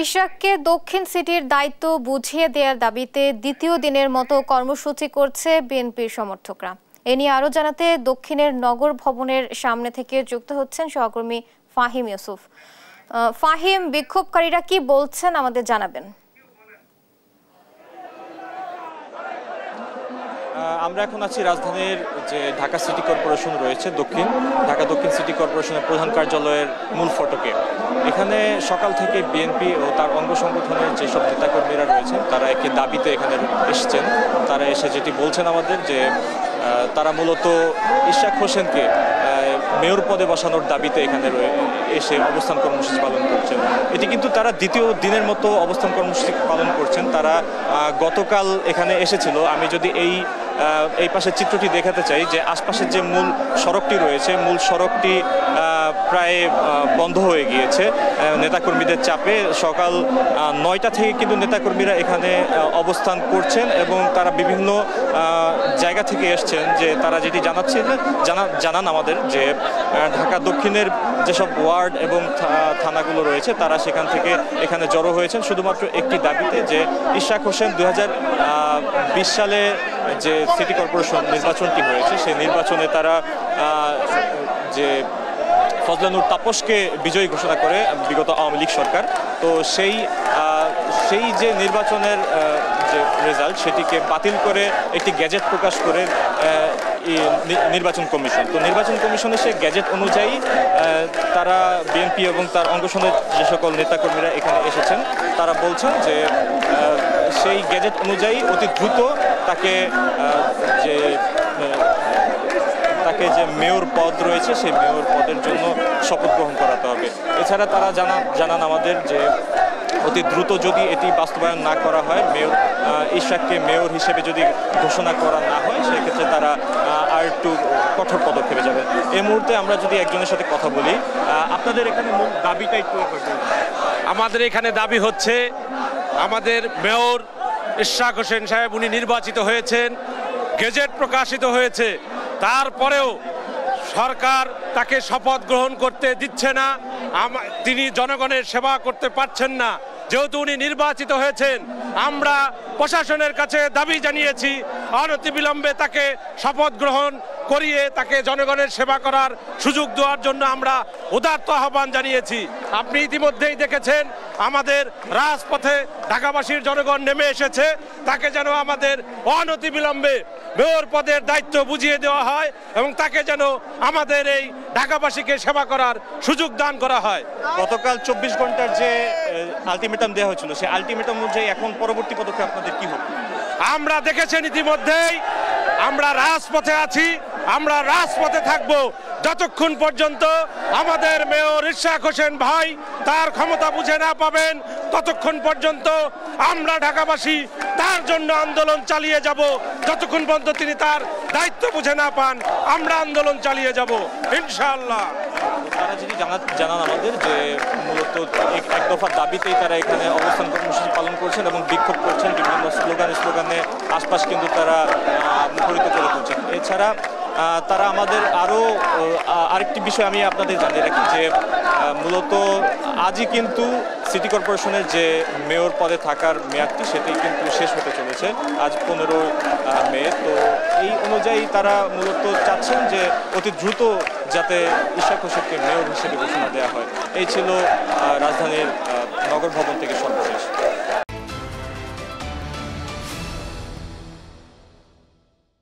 ইশরাককে দক্ষিণ সিটির দায়িত্ব বুঝিয়ে দেওয়ার দাবিতে দ্বিতীয় দিনের মতো কর্মসূচি করছে বিএনপির সমর্থকরা। এ নিয়ে আরও জানাতে দক্ষিণের নগর ভবনের সামনে থেকে যুক্ত হচ্ছেন সহকর্মী ফাহিম ইউসুফ। ফাহিম, বিক্ষোভকারীরা কি বলছেন আমাদের জানাবেন। আমরা এখন আছি রাজধানীর যে ঢাকা সিটি কর্পোরেশন রয়েছে, ঢাকা দক্ষিণ সিটি কর্পোরেশনের প্রধান কার্যালয়ের মূল ফটকে। এখানে সকাল থেকে বিএনপি ও তার অঙ্গ সংগঠনের যেসব নেতাকর্মীরা রয়েছেন তারা একটি দাবিতে এখানে এসেছেন। তারা এসে যেটি বলছেন আমাদের যে তারা মূলত ইশরাক হোসেনকে মেয়র পদে বসানোর দাবিতে এখানে এসে অবস্থান কর্মসূচি পালন করছেন। এটি কিন্তু তারা দ্বিতীয় দিনের মতো অবস্থান কর্মসূচি পালন করছেন। তারা গতকাল এখানে এসেছিল। আমি যদি এই পাশের চিত্রটি দেখাতে চাই, যে আশপাশের যে মূল সড়কটি রয়েছে, মূল সড়কটি প্রায় বন্ধ হয়ে গিয়েছে নেতাকর্মীদের চাপে। সকাল 9টা থেকে কিন্তু নেতাকর্মীরা এখানে অবস্থান করছেন এবং তারা বিভিন্ন জায়গা থেকে এসছেন। যে তারা যেটি জানান আমাদের যে ঢাকা দক্ষিণের যেসব ওয়ার্ড এবং থানাগুলো রয়েছে তারা সেখান থেকে এখানে জড়ো হয়েছেন শুধুমাত্র একটি দাবিতে, যে ইশরাক হোসেন 2020 সালে যে সিটি কর্পোরেশন নির্বাচনটি হয়েছে সেই নির্বাচনে তারা যে ফজলানুর তাপসকে বিজয়ী ঘোষণা করে বিগত আওয়ামী লীগ সরকার, তো সেই যে নির্বাচনের যে রেজাল্ট সেটিকে বাতিল করে একটি গ্যাজেট প্রকাশ করে নির্বাচন কমিশন। তো নির্বাচন কমিশনের সেই গ্যাজেট অনুযায়ী তারা বিএনপি এবং তার অঙ্গসংগঠনের যে সকল নেতাকর্মীরা এখানে এসেছেন তারা বলছেন যে সেই গ্যাজেট অনুযায়ী অতি দ্রুত তাকে যে মেয়র পদ রয়েছে সেই মেয়র পদের জন্য শপথ গ্রহণ করাতে হবে। এছাড়া তারা জানান আমাদের যে অতি দ্রুত যদি এটি বাস্তবায়ন না করা হয়, ইশরাককে মেয়র হিসেবে যদি ঘোষণা করা না হয়, সেক্ষেত্রে তারা আর একটু কঠোর পদক্ষেপে যাবে। এই মুহূর্তে আমরা যদি একজনের সাথে কথা বলি, আপনাদের এখানে মূল দাবিটা একটু। আমাদের এখানে দাবি হচ্ছে আমাদের মেয়র ইশরাক হোসেন সাহেব, উনি নির্বাচিত হয়েছেন, গেজেট প্রকাশিত হয়েছে, তারপরেও সরকার তাকে শপথ গ্রহণ করতে দিচ্ছে না। তিনি জনগণের সেবা করতে পারছেন না। যেহেতু উনি নির্বাচিত হয়েছেন, আমরা প্রশাসনের কাছে দাবি জানিয়েছি অনতিবিলম্বে তাকে শপথ গ্রহণ করিয়ে তাকে জনগণের সেবা করার সুযোগ দেওয়ার জন্য আমরা উদাত্ত আহ্বান জানিয়েছি। আপনি ইতিমধ্যেই দেখেছেন আমাদের রাজপথে ঢাকাবাসীর জনগণ নেমে এসেছে। তাকে যেন আমাদের অনতিবিলম্বে মেয়র পদের দায়িত্ব বুঝিয়ে দেওয়া হয় এবং তাকে যেন আমাদের এই ঢাকাবাসীকে সেবা করার সুযোগ দান করা হয়। গতকাল 24 ঘন্টার যে আলটিমেটাম দেওয়া হয়েছিল, সেই আলটিমেটাম অনুযায়ী এখন পরবর্তী পদক্ষেপ আপনাদের কি হবে? আমরা দেখেছেন ইতিমধ্যেই আমরা রাজপথে আছি, আমরা রাজপথে থাকব যতক্ষণ পর্যন্ত আমাদের মেয়র ইশরাক হোসেন ভাই তার ক্ষমতা বুঝে না পাবেন, ততক্ষণ পর্যন্ত আমরা ঢাকাবাসী তার জন্য আন্দোলন চালিয়ে যাব। যতক্ষণ পর্যন্ত তিনি তার দায়িত্ব বুঝে না পান, আমরা আন্দোলন চালিয়ে যাব ইনশাআল্লাহ। তারা যেটি জানান আমাদের যে মূলত এক দফার দাবিতেই তারা এখানে অবস্থান কর্মসূচি পালন করছেন এবং বিক্ষোভ করছেন, বিভিন্ন স্লোগানে আশপাশ কিন্তু তারা মুখরিত করে তুলছেন। এছাড়া তারা আমাদের আরেকটি বিষয় আমি আপনাদের জানিয়ে রাখি, যে মূলত আজই কিন্তু সিটি কর্পোরেশনের যে মেয়র পদে থাকার মেয়াদটি সেটি কিন্তু শেষ হতে চলেছে আজ 15 মে। তো এই অনুযায়ী তারা মূলত চাচ্ছেন যে অতি দ্রুত যাতে ইশরাক হোসেনকে মেয়র হিসেবে ঘোষণা দেওয়া হয়। এই ছিল রাজধানীর নগর ভবন